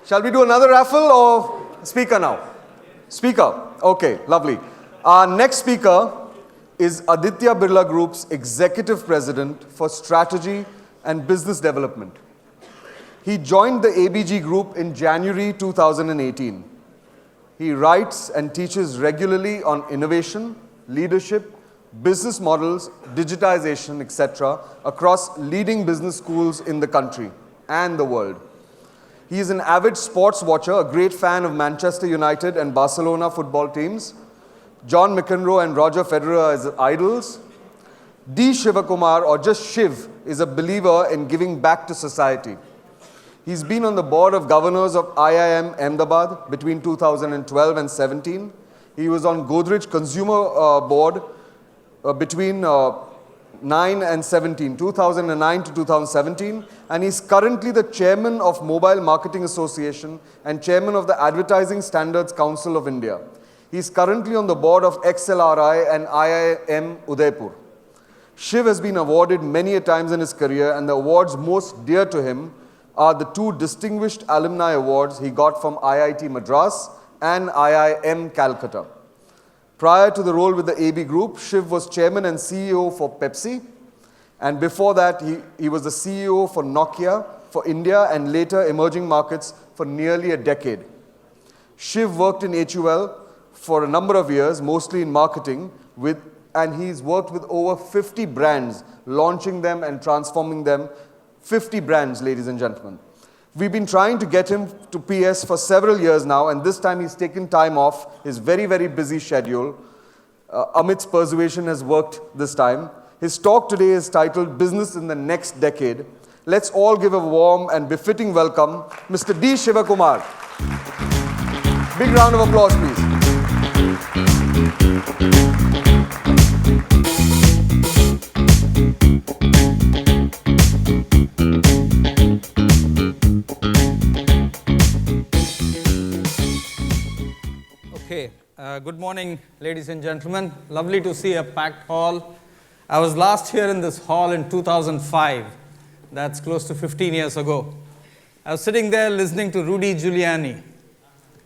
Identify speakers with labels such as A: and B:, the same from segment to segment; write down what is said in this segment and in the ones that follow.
A: Shall we do another raffle or speaker now? Speaker. Okay, lovely. Our next speaker is Aditya Birla Group's Executive President for Strategy and Business Development. He joined the ABG Group in January 2018. He writes and teaches regularly on innovation, leadership, business models, digitization, etc. across leading business schools in the country and the world. He is an avid sports watcher, a great fan of Manchester United and Barcelona football teams, John McEnroe and Roger Federer as idols. D. Shivakumar, or just Shiv, is a believer in giving back to society. He's been on the board of governors of IIM Ahmedabad between 2012 and 17. He was on Godrej Consumer Board between 9 and 17, 2009 to 2017, and he's currently the chairman of Mobile Marketing Association and chairman of the Advertising Standards Council of India. He's currently on the board of XLRI and IIM Udaipur. Shiv has been awarded many a times in his career, and the awards most dear to him are the two Distinguished Alumni Awards he got from IIT Madras and IIM Calcutta. Prior to the role with the AB Group, Shiv was chairman and CEO for Pepsi, and before that he was the CEO for Nokia for India and later emerging markets for nearly a decade. Shiv worked in HUL for a number of years, mostly in marketing, and he's worked with over 50 brands, launching them and transforming them. 50 brands, ladies and gentlemen. We've been trying to get him to PS for several years now, and this time he's taken time off his very, very busy schedule. Amit's persuasion has worked this time. His talk today is titled Business in the Next Decade. Let's all give a warm and befitting welcome, Mr. D. Shivakumar. Big round of applause, please.
B: Good morning, ladies and gentlemen. Lovely to see a packed hall. I was last here in this hall in 2005. That's close to 15 years ago. I was sitting there listening to Rudy Giuliani.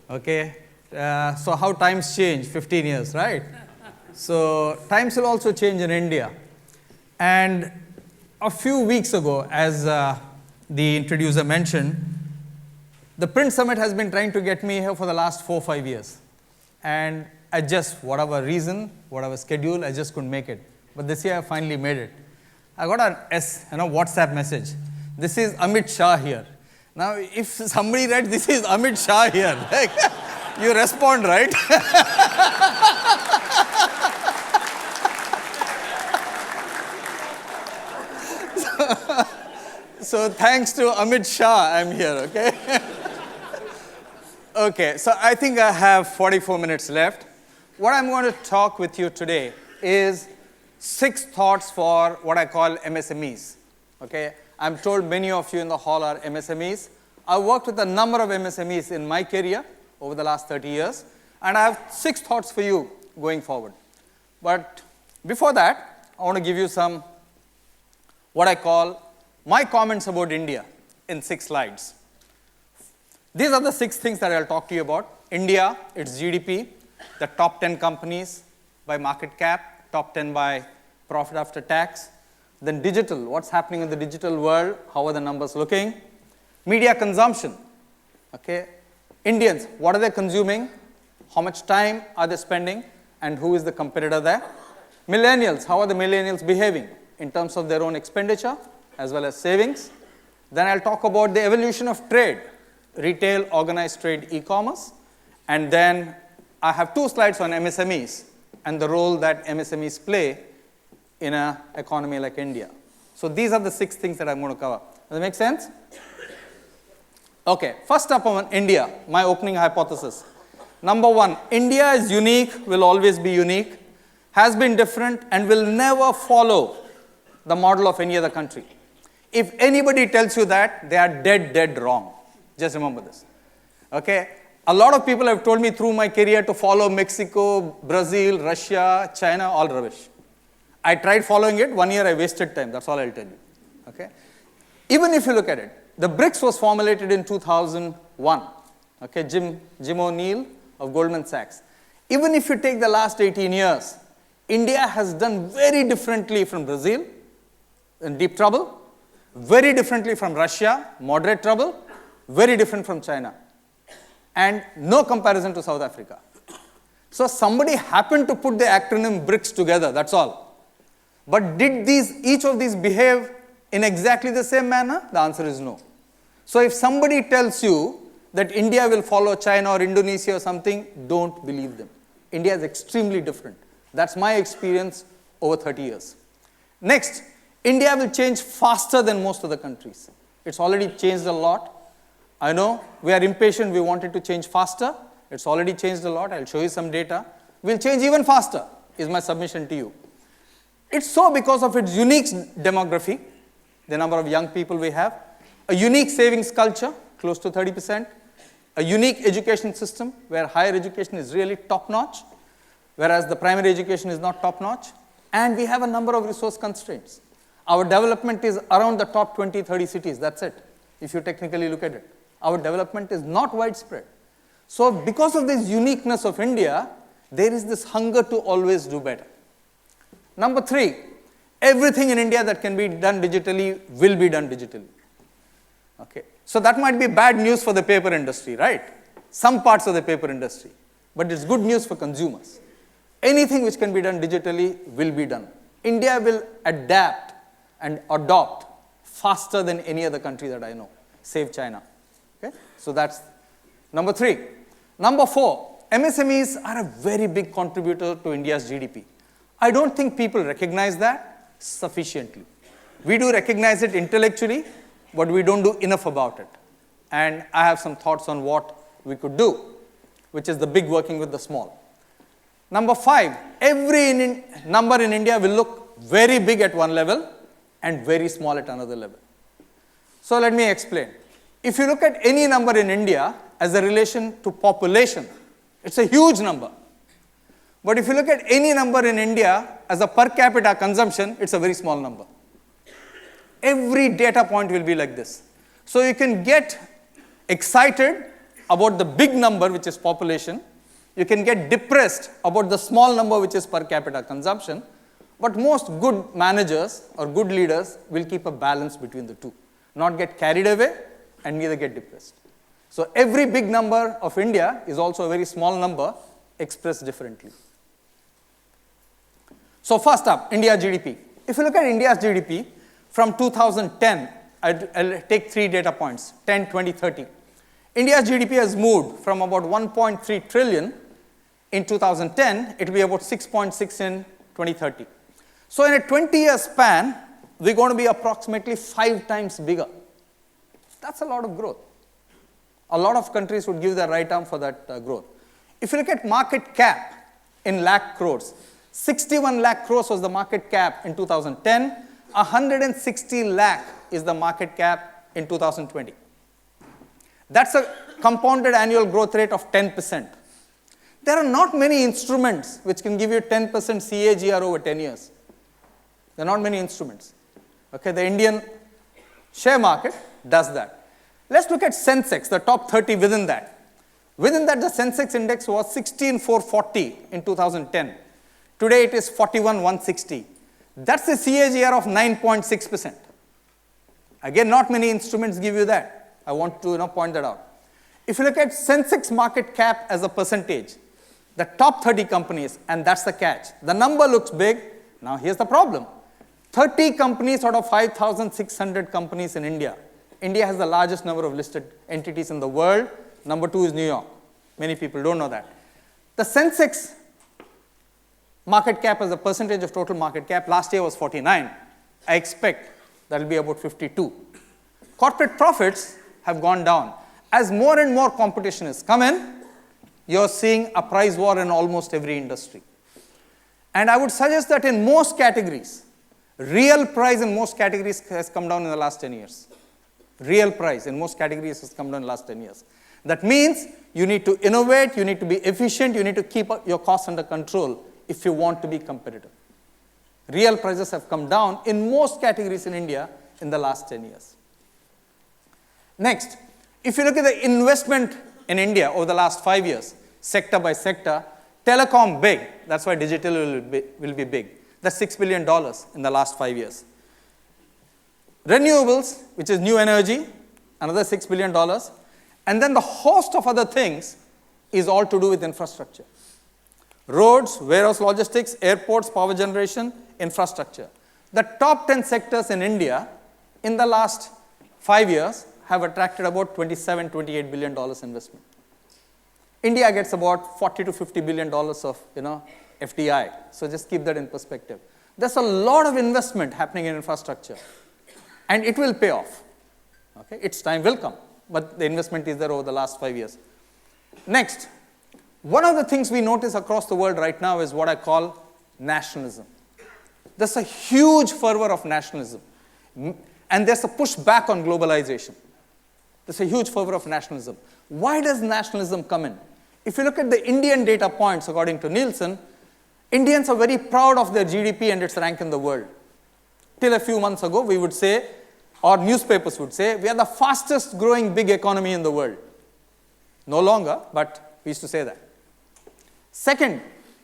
B: Okay, so how times change, 15 years, right? So times will also change in India. And a few weeks ago, as the introducer mentioned, the Print Summit has been trying to get me here for the last 4 or 5 years. And I just, whatever reason, whatever schedule, I just couldn't make it. But this year I finally made it. I got an WhatsApp message. This is Amit Shah here. Now, if somebody writes, this is Amit Shah here, like, you respond, right? So thanks to Amit Shah, I'm here, okay? Okay, so I think I have 44 minutes left. What I'm going to talk with you today is 6 thoughts for what I call MSMEs. Okay, I'm told many of you in the hall are MSMEs. I've worked with a number of MSMEs in my career over the last 30 years, and I have 6 thoughts for you going forward. But before that, I want to give you some what I call my comments about India in 6 slides. These are the 6 things that I'll talk to you about. India, its GDP, the top 10 companies by market cap, top 10 by profit after tax. Then digital, what's happening in the digital world, how are the numbers looking? Media consumption, okay? Indians, what are they consuming? How much time are they spending? And who is the competitor there? Millennials, how are the millennials behaving in terms of their own expenditure as well as savings? Then I'll talk about the evolution of trade. Retail, organized trade, e-commerce, and then I have 2 slides on MSMEs and the role that MSMEs play in an economy like India. So these are the 6 things that I'm going to cover. Does that make sense? Okay, first up on India, my opening hypothesis. Number 1, India is unique, will always be unique, has been different, and will never follow the model of any other country. If anybody tells you that, they are dead wrong. Just remember this, okay? A lot of people have told me through my career to follow Mexico, Brazil, Russia, China, all rubbish. I tried following it. 1 year I wasted time. That's all I'll tell you, okay? Even if you look at it, the BRICS was formulated in 2001. One. Okay, Jim O'Neill of Goldman Sachs. Even if you take the last 18 years, India has done very differently from Brazil, in deep trouble, very differently from Russia, moderate trouble, very different from China, and no comparison to South Africa. So somebody happened to put the acronym BRICS together, that's all. But did each of these behave in exactly the same manner? The answer is no. So if somebody tells you that India will follow China or Indonesia or something, don't believe them. India is extremely different. That's my experience over 30 years. Next, India will change faster than most of the countries. It's already changed a lot. I know we are impatient, we want it to change faster. It's already changed a lot. I'll show you some data. We'll change even faster, is my submission to you. It's so because of its unique demography, the number of young people we have, a unique savings culture, close to 30%, a unique education system where higher education is really top-notch, whereas the primary education is not top-notch, and we have a number of resource constraints. Our development is around the top 20, 30 cities, that's it, if you technically look at it. Our development is not widespread. So because of this uniqueness of India, there is this hunger to always do better. Number 3, everything in India that can be done digitally will be done digitally. Okay. So that might be bad news for the paper industry, right? Some parts of the paper industry. But it's good news for consumers. Anything which can be done digitally will be done. India will adapt and adopt faster than any other country that I know, save China. Okay? So that's number 3. Number 4, MSMEs are a very big contributor to India's GDP. I don't think people recognize that sufficiently. We do recognize it intellectually, but we don't do enough about it. And I have some thoughts on what we could do, which is the big working with the small. Number 5, every number in India will look very big at one level and very small at another level. So let me explain. If you look at any number in India as a relation to population, it's a huge number. But if you look at any number in India as a per capita consumption, it's a very small number. Every data point will be like this. So you can get excited about the big number, which is population. You can get depressed about the small number, which is per capita consumption. But most good managers or good leaders will keep a balance between the two, not get carried away and neither get depressed. So every big number of India is also a very small number expressed differently. So first up, India GDP. If you look at India's GDP, from 2010, I'll take 3 data points, 10, 20, 30. India's GDP has moved from about 1.3 trillion in 2010, it will be about 6.6 in 2030. So in a 20-year span, we're going to be approximately 5 times bigger. That's a lot of growth. A lot of countries would give their right arm for that growth. If you look at market cap in lakh crores, 61 lakh crores was the market cap in 2010, 160 lakh is the market cap in 2020. That's a compounded annual growth rate of 10%. There are not many instruments which can give you 10% CAGR over 10 years. There are not many instruments. Okay, the Indian share market does that. Let's look at Sensex, the top 30 within that. Within that, the Sensex index was 16,440 in 2010. Today, it is 41,160. That's a CAGR of 9.6%. Again, not many instruments give you that. I want to point that out. If you look at Sensex market cap as a percentage, the top 30 companies, and that's the catch. The number looks big. Now, here's the problem. 30 companies out of 5,600 companies in India. India has the largest number of listed entities in the world. Number 2 is New York. Many people don't know that. The Sensex market cap as a percentage of total market cap last year was 49. I expect that will be about 52. Corporate profits have gone down. As more and more competition has come in, you're seeing a price war in almost every industry. And I would suggest that in most categories, real price in most categories has come down in the last 10 years. Real price in most categories has come down in the last 10 years. That means you need to innovate, you need to be efficient, you need to keep your costs under control if you want to be competitive. Real prices have come down in most categories in India in the last 10 years. Next, If you look at the investment in India over the last 5 years, sector by sector, telecom big, that's why digital will be big. That's $6 billion in the last 5 years. Renewables, which is new energy, another $6 billion. And then the host of other things is all to do with infrastructure. Roads, warehouse logistics, airports, power generation, infrastructure. The top 10 sectors in India in the last 5 years have attracted about $27, $28 billion investment. India gets about $40 to $50 billion of FDI. So just keep that in perspective. There's a lot of investment happening in infrastructure. And it will pay off. Okay? Its time will come. But the investment is there over the last 5 years. Next, one of the things we notice across the world right now is what I call nationalism. There's a huge fervor of nationalism. And there's a push back on globalization. There's a huge fervor of nationalism. Why does nationalism come in? If you look at the Indian data points, according to Nielsen, Indians are very proud of their GDP and its rank in the world. Till a few months ago, we would say, or newspapers would say, we are the fastest growing big economy in the world. No longer, but we used to say that. Second,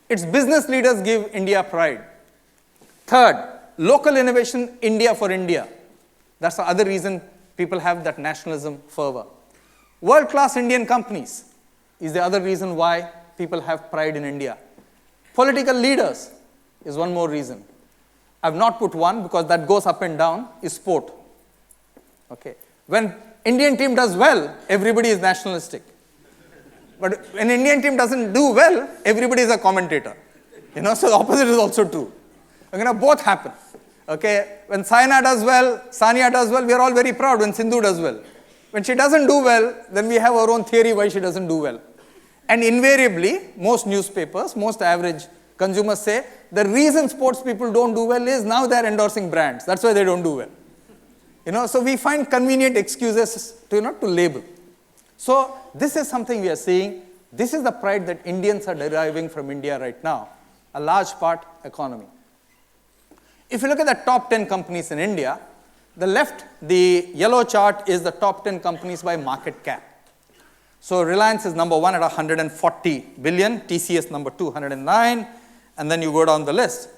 B: its business leaders give India pride. Third, local innovation, India for India. That's the other reason people have that nationalism fervor. World-class Indian companies is the other reason why people have pride in India. Political leaders is one more reason. I've not put one because that goes up and down, is sport. Okay. When Indian team does well, everybody is nationalistic. But when Indian team doesn't do well, everybody is a commentator. So the opposite is also true. Both happen. Okay. When Sania does well, we are all very proud when Sindhu does well. When she doesn't do well, then we have our own theory why she doesn't do well. And invariably, most newspapers, most average consumers say, the reason sports people don't do well is now they're endorsing brands. That's why they don't do well. So we find convenient excuses to label. So this is something we are seeing. This is the pride that Indians are deriving from India right now. A large part, economy. If you look at the top 10 companies in India, the left, the yellow chart is the top 10 companies by market cap. So Reliance is number 1 at 140 billion, TCS number 2, 109, and then you go down the list.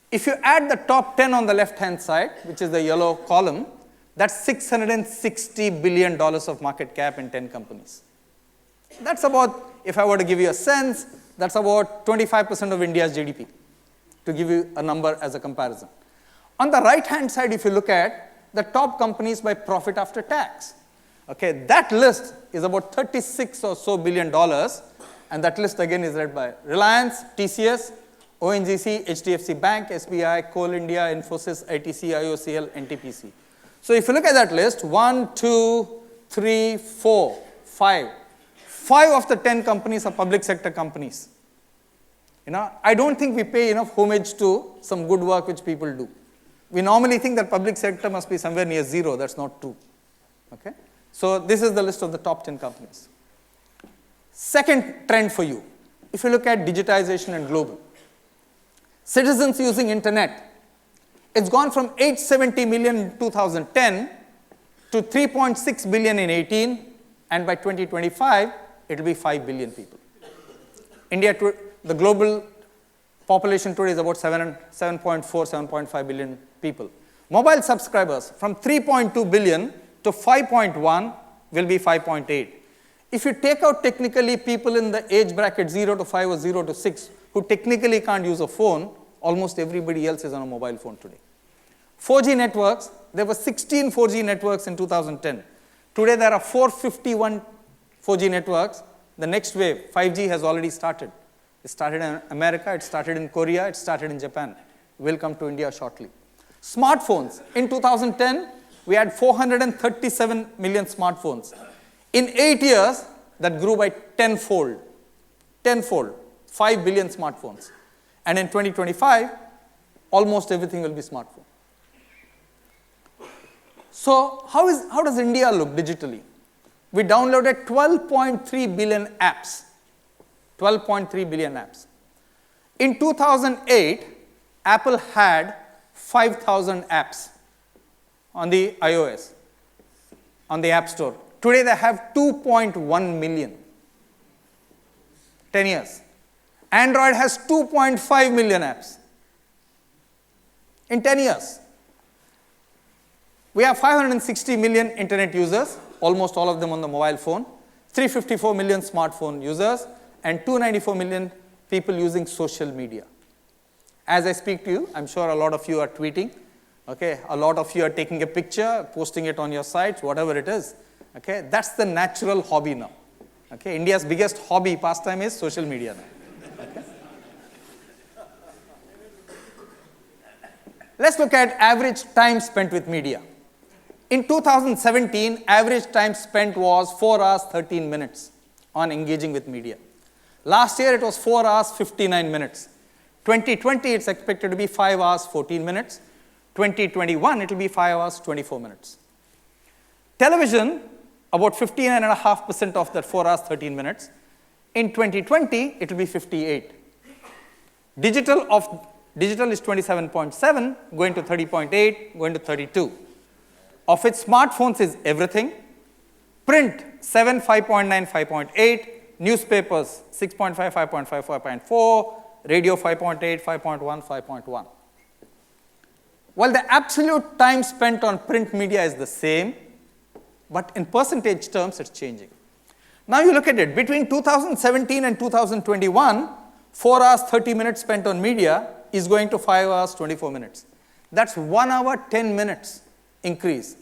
B: If you add the top 10 on the left-hand side, which is the yellow column, that's $660 billion of market cap in 10 companies. That's about, if I were to give you a sense, that's about 25% of India's GDP, to give you a number as a comparison. On the right-hand side, if you look at the top companies by profit after tax, okay, that list is about $36 or so billion, and that list again is led by Reliance, TCS, ONGC, HDFC Bank, SBI, Coal India, Infosys, ITC, IOCL, NTPC. So if you look at that list, 1, 2, 3, 4, 5. 5 of the 10 companies are public sector companies. I don't think we pay enough homage to some good work which people do. We normally think that public sector must be somewhere near zero. That's not true. Okay? So this is the list of the top 10 companies. Second trend for you, if you look at digitization and global. Citizens using internet, it's gone from 870 million in 2010 to 3.6 billion in 18, and by 2025, it will be 5 billion people. India, the global population today is about 7.4, 7.5 billion people. Mobile subscribers from 3.2 billion to 5.1 will be 5.8. If you take out technically people in the age bracket 0 to 5 or 0 to 6 who technically can't use a phone, almost everybody else is on a mobile phone today. 4G networks, there were 16 4G networks in 2010. Today there are 451 4G networks. The next wave, 5G, has already started. It started in America, it started in Korea, it started in Japan. Will come to India shortly. Smartphones, in 2010, we had 437 million smartphones. In 8 years, that grew by tenfold. 5 billion smartphones. And in 2025, almost everything will be smartphone. So how does India look digitally? We downloaded 12.3 billion apps. 12.3 billion apps. In 2008, Apple had 5,000 apps on the iOS, on the App Store. Today they have 2.1 million. 10 years. Android has 2.5 million apps. In 10 years. We have 560 million internet users, almost all of them on the mobile phone, 354 million smartphone users, and 294 million people using social media. As I speak to you, I'm sure a lot of you are tweeting. Okay, a lot of you are taking a picture, posting it on your sites, whatever it is. Okay, that's the natural hobby now. Okay, India's biggest hobby pastime is social media now. Okay. Let's look at average time spent with media. In 2017, average time spent was 4 hours 13 minutes on engaging with media. Last year it was 4 hours 59 minutes. 2020 it's expected to be 5 hours 14 minutes. 2021 it will be 5 hours 24 minutes. Television, about 59.5% of that 4 hours 13 minutes. In 2020 it will be 58. Digital is 27.7, going to 30.8, going to 32. Of its smartphones is everything. Print 7, 5.9, 5.8. Newspapers 6.5, 5.5, 5.4. Radio 5.8, 5.1, 5.1. While the absolute time spent on print media is the same, but in percentage terms it's changing. Now you look at it. Between 2017 and 2021, 4 hours 30 minutes spent on media is going to 5 hours 24 minutes. That's 1 hour 10 minutes increase.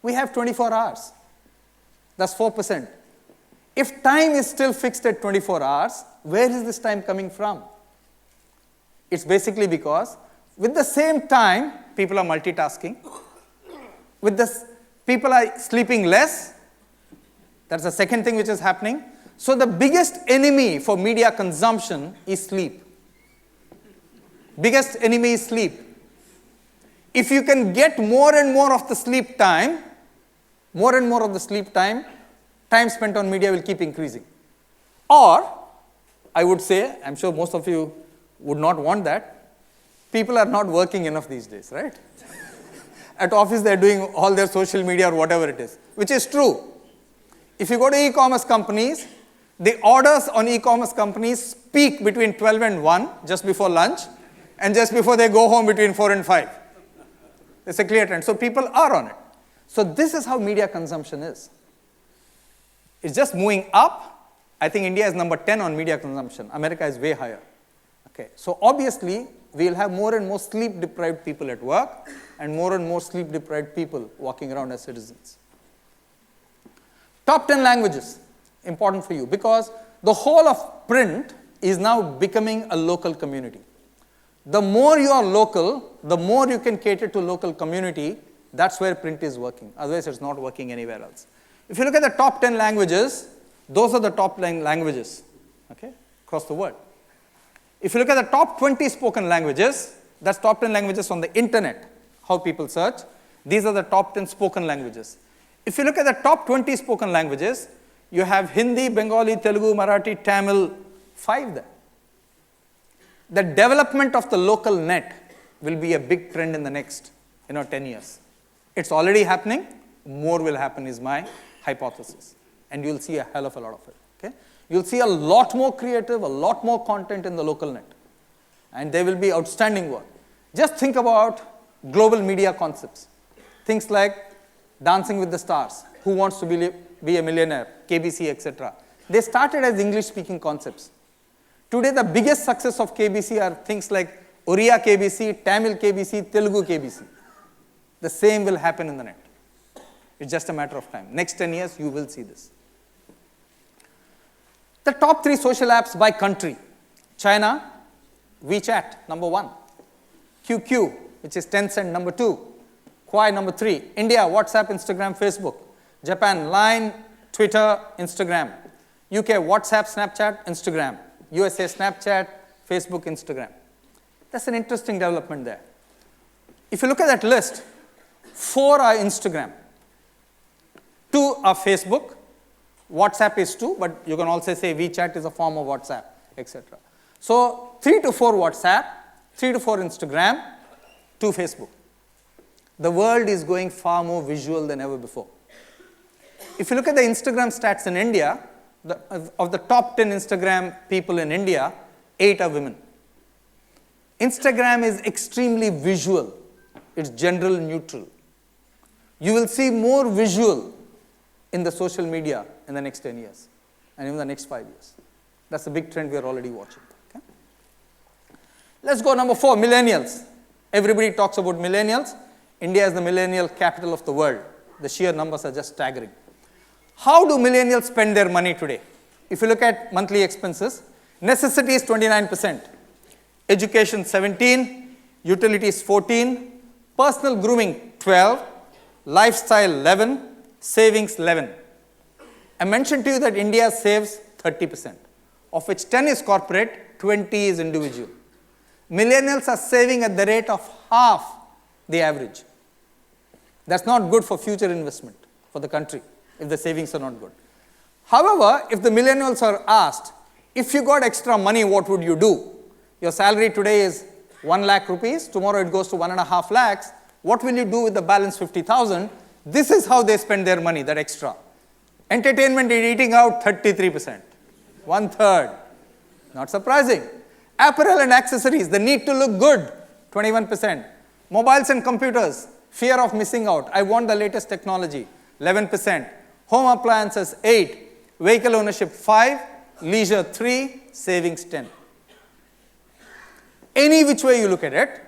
B: We have 24 hours. That's 4%. If time is still fixed at 24 hours, where is this time coming from? It's basically because with the same time, people are multitasking. With this, people are sleeping less. That's the second thing which is happening. So the biggest enemy for media consumption is sleep. Biggest enemy is sleep. If you can get more and more of the sleep time, time spent on media will keep increasing. Or, I would say, I'm sure most of you would not want that, people are not working enough these days, right? At office they're doing all their social media or whatever it is, which is true. If you go to e-commerce companies, the orders on e-commerce companies peak between 12 and 1, just before lunch, and just before they go home between 4 and 5. It's a clear trend. So people are on it. So this is how media consumption is. It's just moving up. I think India is number 10 on media consumption. America is way higher. Okay. So obviously, we'll have more and more sleep-deprived people at work and more sleep-deprived people walking around as citizens. Top 10 languages, important for you, because the whole of print is now becoming a local community. The more you are local, the more you can cater to local community. That's where print is working. Otherwise, it's not working anywhere else. If you look at the top 10 languages, those are the top 10 languages, okay, across the world. If you look at the top 20 spoken languages, that's top 10 languages on the internet, how people search. These are the top 10 spoken languages. If you look at the top 20 spoken languages, you have Hindi, Bengali, Telugu, Marathi, Tamil, 5 there. The development of the local net will be a big trend in the next 10 years. It's already happening. More will happen is my hypothesis. And you'll see a hell of a lot of it. Okay? You'll see a lot more creative, a lot more content in the local net. And there will be outstanding work. Just think about global media concepts. Things like Dancing with the Stars, Who Wants to Be a Millionaire, KBC, etc. They started as English-speaking concepts. Today, the biggest success of KBC are things like Oriya KBC, Tamil KBC, Telugu KBC. The same will happen in the net. It's just a matter of time. Next 10 years, you will see this. The top 3 social apps by country. China, WeChat, number 1. QQ, which is Tencent, number 2. Kwai, number 3. India, WhatsApp, Instagram, Facebook. Japan, Line, Twitter, Instagram. UK, WhatsApp, Snapchat, Instagram. USA, Snapchat, Facebook, Instagram. That's an interesting development there. If you look at that list, 4 are Instagram. 2 are Facebook. WhatsApp is 2, but you can also say WeChat is a form of WhatsApp, etc. So 3 to 4 WhatsApp, 3 to 4 Instagram, 2 Facebook. The world is going far more visual than ever before. If you look at the Instagram stats in India, of the top 10 Instagram people in India, 8 are women. Instagram is extremely visual. It's general neutral. You will see more visual in the social media in the next 10 years and even the next 5 years. That's a big trend we are already watching. Okay? Let's go number 4, millennials. Everybody talks about millennials. India is the millennial capital of the world. The sheer numbers are just staggering. How do millennials spend their money today? If you look at monthly expenses, necessities 29%, education 17%, utilities 14%, personal grooming 12%, lifestyle 11%, savings 11%. I mentioned to you that India saves 30%, of which 10% is corporate, 20% is individual. Millennials are saving at the rate of half the average. That's not good for future investment for the country if the savings are not good. However, if the millennials are asked, if you got extra money, what would you do? Your salary today is 1 lakh rupees, tomorrow it goes to 1.5 lakhs. What will you do with the balance 50,000? This is how they spend their money, that extra. Entertainment and eating out, 33%. 1/3. Not surprising. Apparel and accessories, the need to look good, 21%. Mobiles and computers, fear of missing out. I want the latest technology, 11%. Home appliances, 8%. Vehicle ownership, 5%. Leisure, 3%. Savings, 10%. Any which way you look at it,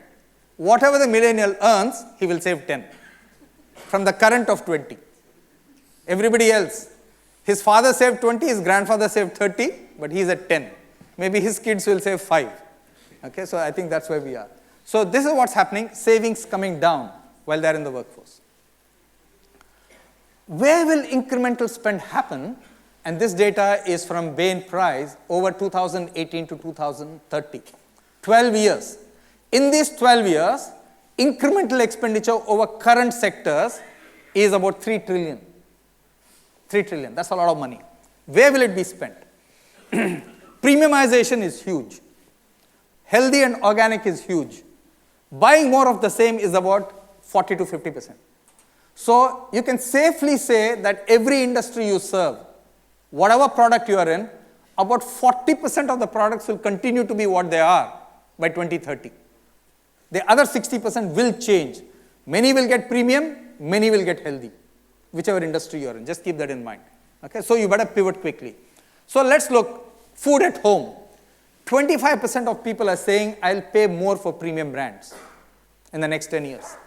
B: whatever the millennial earns, he will save 10% from the current of 20%. Everybody else, his father saved 20%, his grandfather saved 30%, but he's at 10%. Maybe his kids will save 5%. Okay, so I think that's where we are. So this is what's happening, savings coming down while they're in the workforce. Where will incremental spend happen? And this data is from Bain Price over 2018 to 2030. 12 years. In these 12 years, incremental expenditure over current sectors is about 3 trillion. 3 trillion, that's a lot of money. Where will it be spent? Premiumization is huge. Healthy and organic is huge. Buying more of the same is about 40 to 50%. So you can safely say that every industry you serve, whatever product you are in, about 40% of the products will continue to be what they are by 2030. The other 60% will change. Many will get premium, many will get healthy, whichever industry you're in. Just keep that in mind. Okay, so you better pivot quickly. So let's look, food at home. 25% of people are saying, I'll pay more for premium brands in the next 10 years.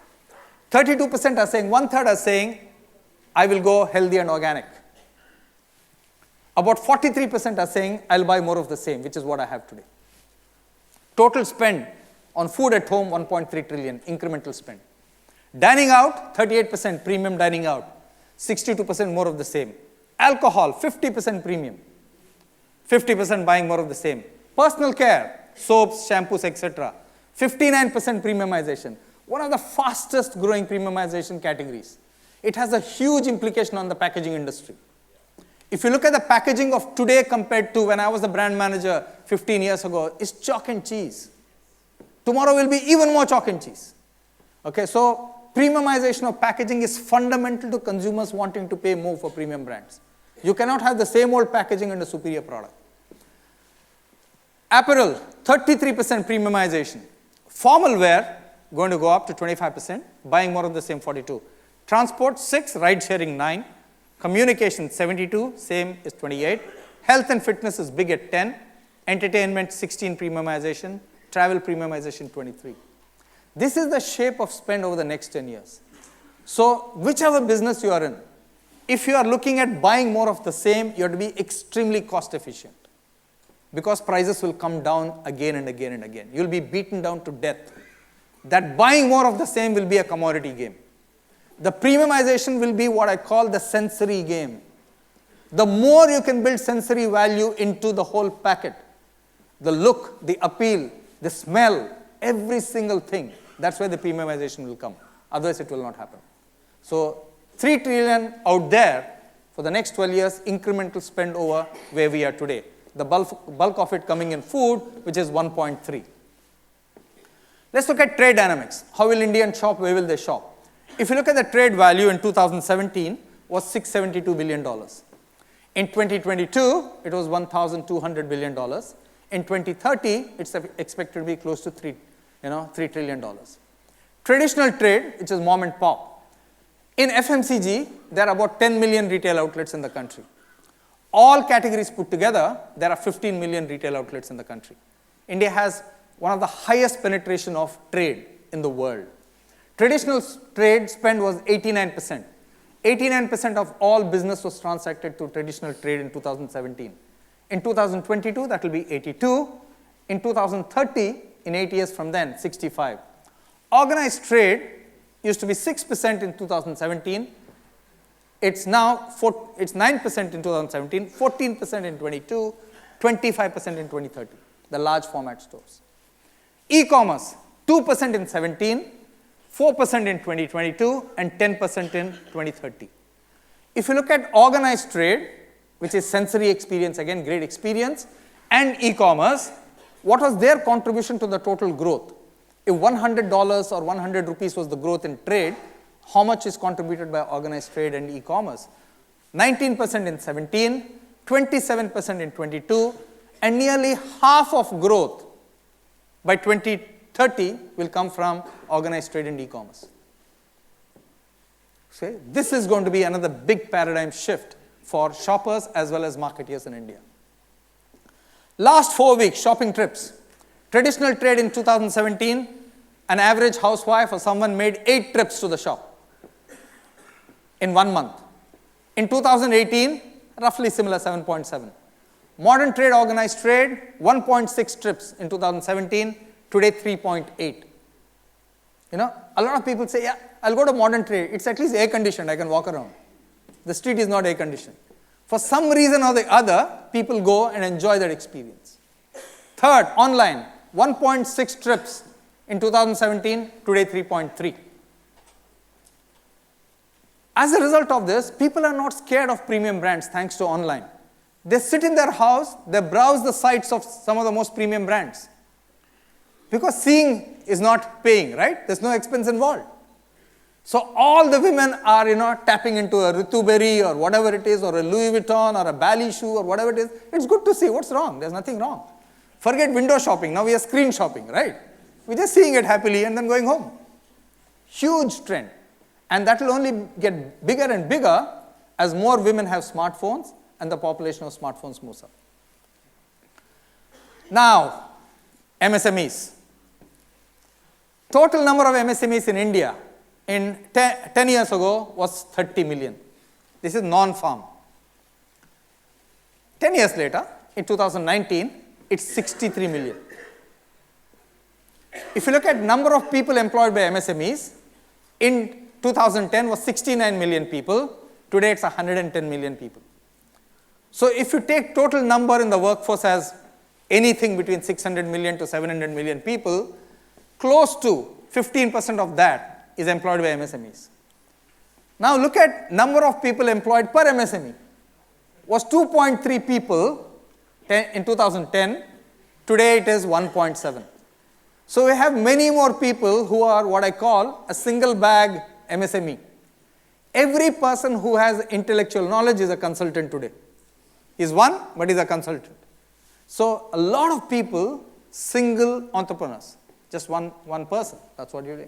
B: 32% are saying, 1/3 are saying, I will go healthy and organic. About 43% are saying, I'll buy more of the same, which is what I have today. Total spend on food at home, 1.3 trillion, incremental spend. Dining out, 38% premium dining out, 62% more of the same. Alcohol, 50% premium, 50% buying more of the same. Personal care, soaps, shampoos, etc. 59% premiumization, one of the fastest growing premiumization categories. It has a huge implication on the packaging industry. If you look at the packaging of today compared to when I was the brand manager 15 years ago, it's chalk and cheese. Tomorrow will be even more chalk and cheese. Okay, so premiumization of packaging is fundamental to consumers wanting to pay more for premium brands. You cannot have the same old packaging and a superior product. Apparel, 33% premiumization. Formal wear, going to go up to 25%, buying more of the same, 42%. Transport, 6%, ride sharing, 9%. Communication, 72%, same is 28%. Health and fitness is big at 10%. Entertainment, 16% premiumization. Travel premiumization, 23%. This is the shape of spend over the next 10 years. So whichever business you are in, if you are looking at buying more of the same, you have to be extremely cost efficient because prices will come down again and again and again. You'll be beaten down to death. That buying more of the same will be a commodity game. The premiumization will be what I call the sensory game. The more you can build sensory value into the whole packet, the look, the appeal, the smell, every single thing, that's where the premiumization will come. Otherwise, it will not happen. So 3 trillion out there for the next 12 years, incremental spend over where we are today. The bulk of it coming in food, which is 1.3. Let's look at trade dynamics. How will Indians shop? Where will they shop? If you look at the trade value in 2017, was $672 billion. In 2022, it was $1,200 billion. In 2030, it's expected to be close to $3 trillion. Traditional trade, which is mom and pop. In FMCG, there are about 10 million retail outlets in the country. All categories put together, there are 15 million retail outlets in the country. India has one of the highest penetration of trade in the world. Traditional trade spend was 89%. 89% of all business was transacted through traditional trade in 2017. In 2022, that will be 82. In 2030, in 8 years from then, 65. Organized trade used to be 6% in 2017. It's now 9% in 2017, 14% in 22, 25% in 2030, the large format stores. E-commerce, 2% in 17, 4% in 2022, and 10% in 2030. If you look at organized trade, which is sensory experience, again, great experience, and e-commerce, what was their contribution to the total growth? If $100 or 100 rupees was the growth in trade, how much is contributed by organized trade and e-commerce? 19% in 17, 27% in 22, and nearly half of growth by 2030 will come from organized trade and e-commerce. Okay? This is going to be another big paradigm shift for shoppers as well as marketeers in India. Last 4 weeks, shopping trips. Traditional trade in 2017, an average housewife or someone made 8 trips to the shop in 1 month. In 2018, roughly similar, 7.7. Modern trade, organized trade, 1.6 trips in 2017, today 3.8. A lot of people say, yeah, I'll go to modern trade. It's at least air conditioned, I can walk around. The street is not air conditioned. For some reason or the other, people go and enjoy that experience. Third, online, 1.6 trips in 2017, today 3.3. As a result of this, people are not scared of premium brands thanks to online. They sit in their house, they browse the sites of some of the most premium brands. Because seeing is not paying, right? There's no expense involved. So all the women are, tapping into a Rituberi or whatever it is, or a Louis Vuitton or a Bally shoe or whatever it is. It's good to see. What's wrong? There's nothing wrong. Forget window shopping. Now we are screen shopping, right? We're just seeing it happily and then going home. Huge trend. And that will only get bigger and bigger as more women have smartphones and the population of smartphones moves up. Now, MSMEs. Total number of MSMEs in India in 10 years ago was 30 million. This is non-farm. 10 years later, in 2019, it's 63 million. If you look at number of people employed by MSMEs, in 2010 was 69 million people. Today it's 110 million people. So if you take total number in the workforce as anything between 600 million to 700 million people, close to 15% of that is employed by MSMEs. Now look at number of people employed per MSME. Was 2.3 people in 2010. Today it is 1.7. So we have many more people who are what I call a single bag MSME. Every person who has intellectual knowledge is a consultant today. He's one, but he's a consultant. So a lot of people, single entrepreneurs, just one person. That's what you do.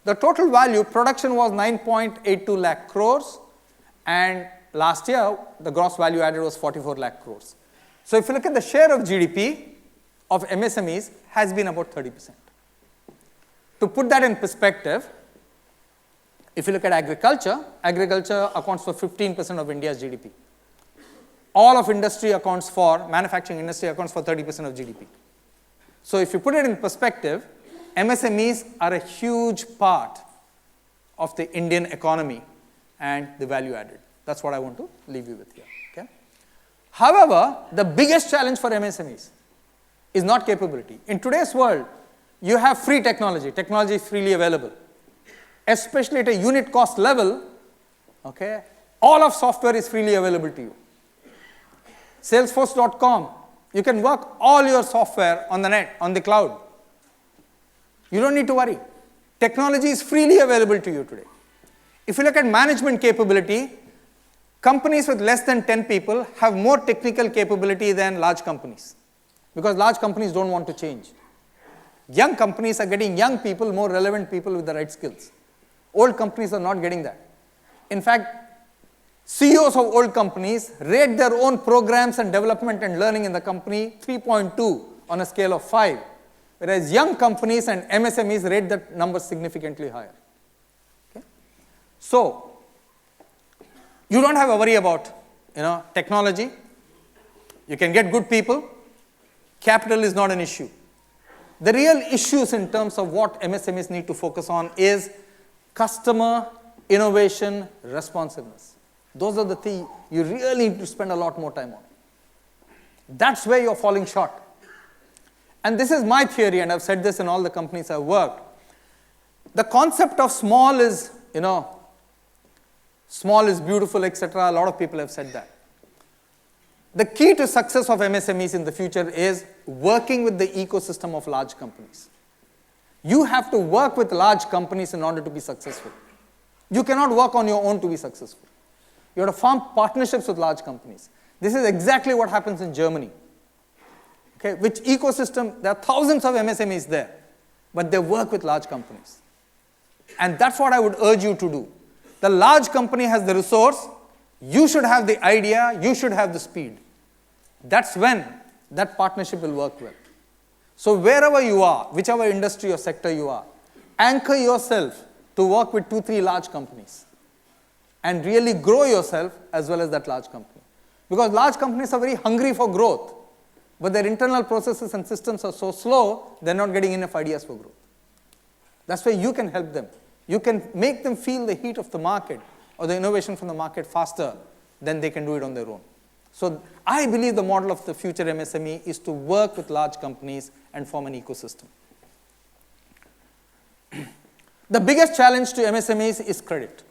B: The total value, production was 9.82 lakh crores, and last year the gross value added was 44 lakh crores. So if you look at the share of GDP of MSMEs has been about 30%. To put that in perspective, if you look at agriculture, agriculture accounts for 15% of India's GDP. All of industry accounts for, manufacturing industry accounts for 30% of GDP. So if you put it in perspective, MSMEs are a huge part of the Indian economy and the value added. That's what I want to leave you with here. Okay? However, the biggest challenge for MSMEs is not capability. In today's world, you have free technology. Technology is freely available. Especially at a unit cost level, okay, all of software is freely available to you. Salesforce.com, you can work all your software on the net, on the cloud. You don't need to worry. Technology is freely available to you today. If you look at management capability, companies with less than 10 people have more technical capability than large companies, because large companies don't want to change. Young companies are getting young people, more relevant people with the right skills. Old companies are not getting that. In fact, CEOs of old companies rate their own programs and development and learning in the company 3.2 on a scale of 5, whereas young companies and MSMEs rate that number significantly higher. Okay? So, you don't have a worry about technology. You can get good people. Capital is not an issue. The real issues in terms of what MSMEs need to focus on is customer, innovation, responsiveness. Those are the things you really need to spend a lot more time on. That's where you're falling short. And this is my theory, and I've said this in all the companies I've worked. The concept of small is, small is beautiful, etc. A lot of people have said that. The key to success of MSMEs in the future is working with the ecosystem of large companies. You have to work with large companies in order to be successful. You cannot work on your own to be successful. You have to form partnerships with large companies. This is exactly what happens in Germany. Okay, which ecosystem, there are thousands of MSMEs there, but they work with large companies. And that's what I would urge you to do. The large company has the resource, you should have the idea, you should have the speed. That's when that partnership will work well. So wherever you are, whichever industry or sector you are, anchor yourself to work with 2-3 large companies and really grow yourself as well as that large company. Because large companies are very hungry for growth, but their internal processes and systems are so slow, they're not getting enough ideas for growth. That's where you can help them. You can make them feel the heat of the market or the innovation from the market faster than they can do it on their own. So I believe the model of the future MSME is to work with large companies and form an ecosystem. The biggest challenge to MSMEs is credit.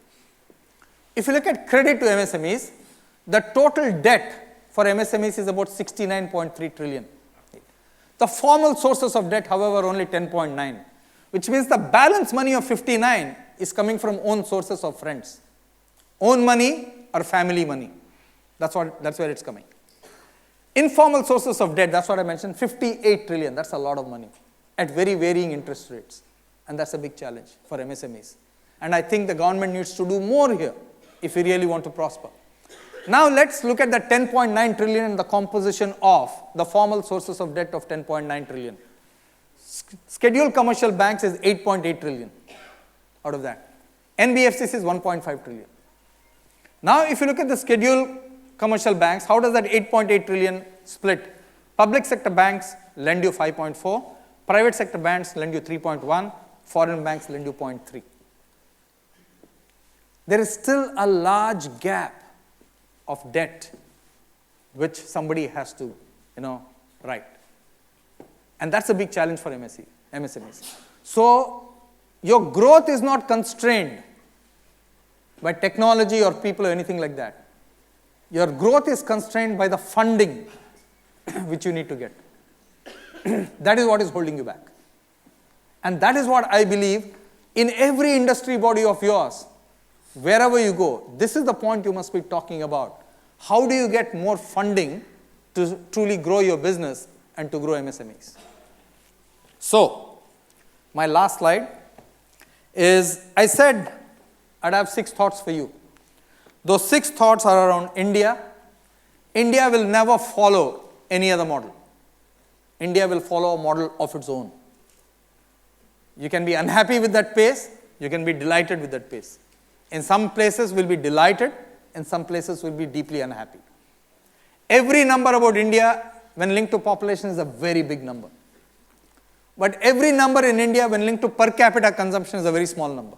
B: If you look at credit to MSMEs, the total debt for MSMEs is about 69.3 trillion. The formal sources of debt, however, are only 10.9, which means the balance money of 59 is coming from own sources of friends. Own money or family money. That's where it's coming. Informal sources of debt, that's what I mentioned, 58 trillion. That's a lot of money at very varying interest rates. And that's a big challenge for MSMEs. And I think the government needs to do more here if we really want to prosper. Now let's look at the 10.9 trillion and the composition of the formal sources of debt of 10.9 trillion. Scheduled commercial banks is 8.8 trillion out of that. NBFCs is 1.5 trillion. Now if you look at the scheduled commercial banks, how does that 8.8 trillion split? Public sector banks lend you 5.4, private sector banks lend you 3.1, foreign banks lend you 0.3. There is still a large gap of debt which somebody has to, write. And that's a big challenge for MSMEs. So your growth is not constrained by technology or people or anything like that. Your growth is constrained by the funding which you need to get. That is what is holding you back. And that is what I believe in every industry body of yours, wherever you go, this is the point you must be talking about. How do you get more funding to truly grow your business and to grow MSMEs? So, my last slide is, I said I'd have 6 thoughts for you. Those 6 thoughts are around India. India will never follow any other model. India will follow a model of its own. You can be unhappy with that pace, you can be delighted with that pace. In some places we'll be delighted, in some places we'll be deeply unhappy. Every number about India when linked to population is a very big number. But every number in India when linked to per capita consumption is a very small number.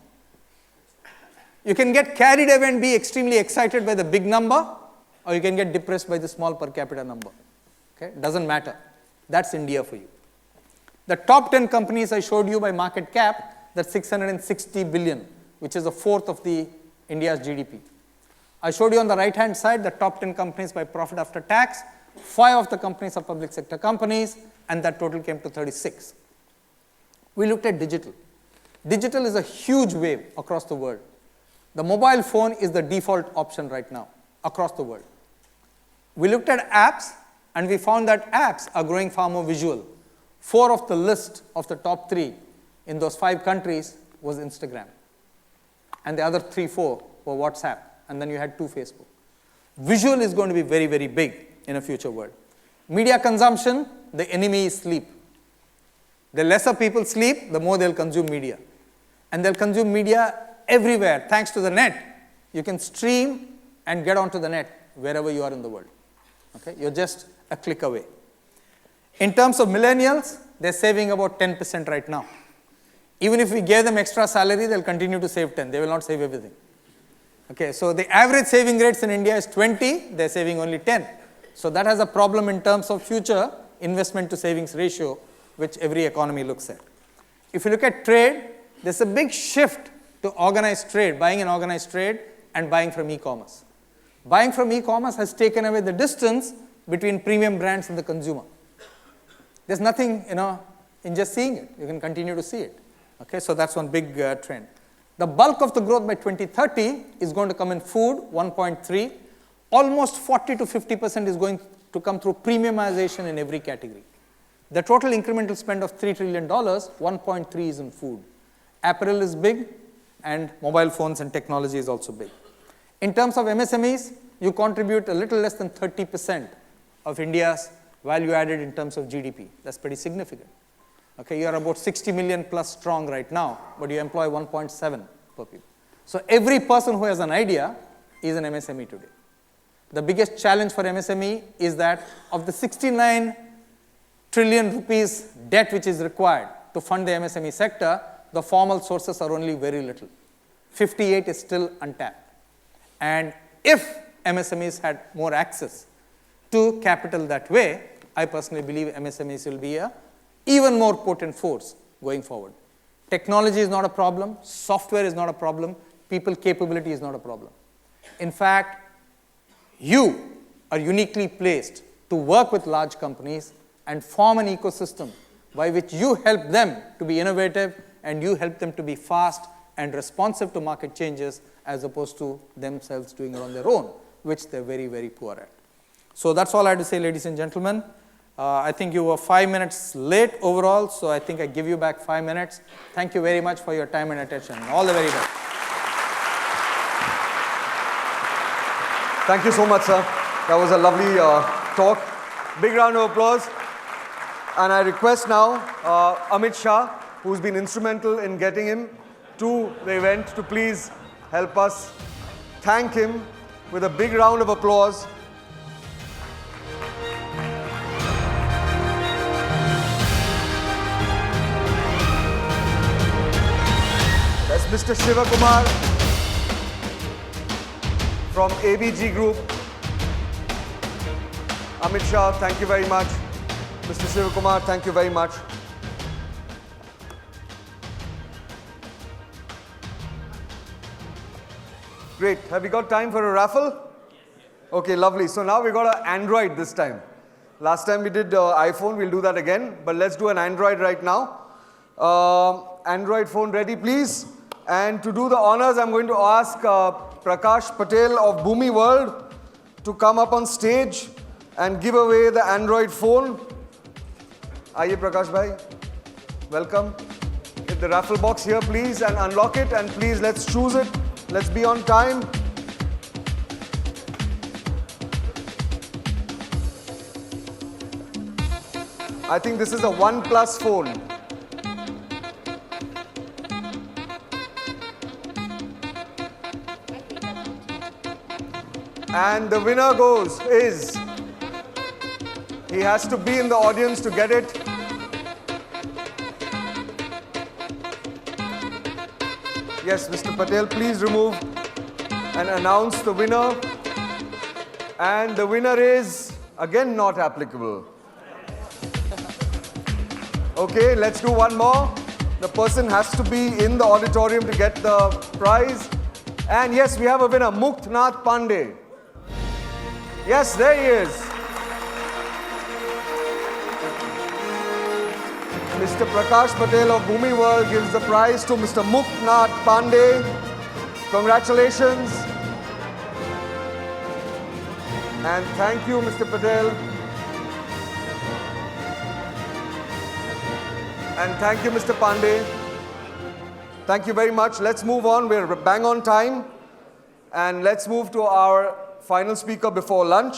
B: You can get carried away and be extremely excited by the big number, or you can get depressed by the small per capita number. Okay? Doesn't matter. That's India for you. The top 10 companies I showed you by market cap, that's 660 billion, which is a fourth of the India's GDP. I showed you on the right-hand side the top 10 companies by profit after tax. 5 of the companies are public sector companies, and that total came to 36. We looked at digital. Digital is a huge wave across the world. The mobile phone is the default option right now across the world. We looked at apps, and we found that apps are growing far more visual. 4 of the list of the top 3 in those 5 countries was Instagram. And the other 3, 4 were WhatsApp. And then you had 2 Facebook. Visual is going to be very, very big in a future world. Media consumption, the enemy is sleep. The lesser people sleep, the more they'll consume media. And they'll consume media everywhere. Thanks to the net, you can stream and get onto the net wherever you are in the world. Okay? You're just a click away. In terms of millennials, they're saving about 10% right now. Even if we gave them extra salary, they'll continue to save 10. They will not save everything. Okay, so the average saving rates in India is 20. They're saving only 10. So that has a problem in terms of future investment to savings ratio, which every economy looks at. If you look at trade, there's a big shift to organized trade, buying in organized trade and buying from e-commerce. Buying from e-commerce has taken away the distance between premium brands and the consumer. There's nothing, in just seeing it. You can continue to see it. Okay, so that's one big trend. The bulk of the growth by 2030 is going to come in food, 1.3. Almost 40 to 50% is going to come through premiumization in every category. The total incremental spend of $3 trillion, 1.3 is in food. Apparel is big, and mobile phones and technology is also big. In terms of MSMEs, you contribute a little less than 30% of India's value added in terms of GDP. That's pretty significant. Okay, you are about 60 million plus strong right now, but you employ 1.7 per people. So every person who has an idea is an MSME today. The biggest challenge for MSME is that of the 69 trillion rupees debt which is required to fund the MSME sector, the formal sources are only very little. 58 is still untapped. And if MSMEs had more access to capital that way, I personally believe MSMEs will be a even more potent force going forward. Technology is not a problem. Software is not a problem. People capability is not a problem. In fact, you are uniquely placed to work with large companies and form an ecosystem by which you help them to be innovative and you help them to be fast and responsive to market changes as opposed to themselves doing it on their own, which they're very, very poor at. So that's all I had to say, ladies and gentlemen. I think you were 5 minutes late overall, so I think I give you back 5 minutes. Thank you very much for your time and attention. All the very best.
A: Thank you so much, sir. That was a lovely talk. Big round of applause. And I request now Amit Shah, who's been instrumental in getting him to the event, to please help us thank him with a big round of applause. That's Mr. Shivakumar from ABG Group. Amit Shah, thank you very much. Mr. Shivakumar, thank you very much. Great. Have we got time for a raffle? Okay, lovely. So now we got an Android this time. Last time we did iPhone, we'll do that again. But let's do an Android right now. Android phone ready, please. And to do the honors, I'm going to ask Prakash Patel of Bhumi World to come up on stage and give away the Android phone. Aye, Prakash bhai. Welcome. Hit the raffle box here, please, and unlock it. And please, let's choose it. Let's be on time. I think this is a OnePlus phone. And the winner is, he has to be in the audience to get it. Yes, Mr. Patel, please remove and announce the winner. And the winner is, again, not applicable. Okay, let's do one more. The person has to be in the auditorium to get the prize. And yes, we have a winner, Muktnath Pandey. Yes, there he is. Mr. Prakash Patel of Bhumi World gives the prize to Mr. Muktnath Pandey. Congratulations. And thank you, Mr. Patel. And thank you, Mr. Pandey. Thank you very much. Let's move on. We're bang on time. And let's move to our final speaker before lunch.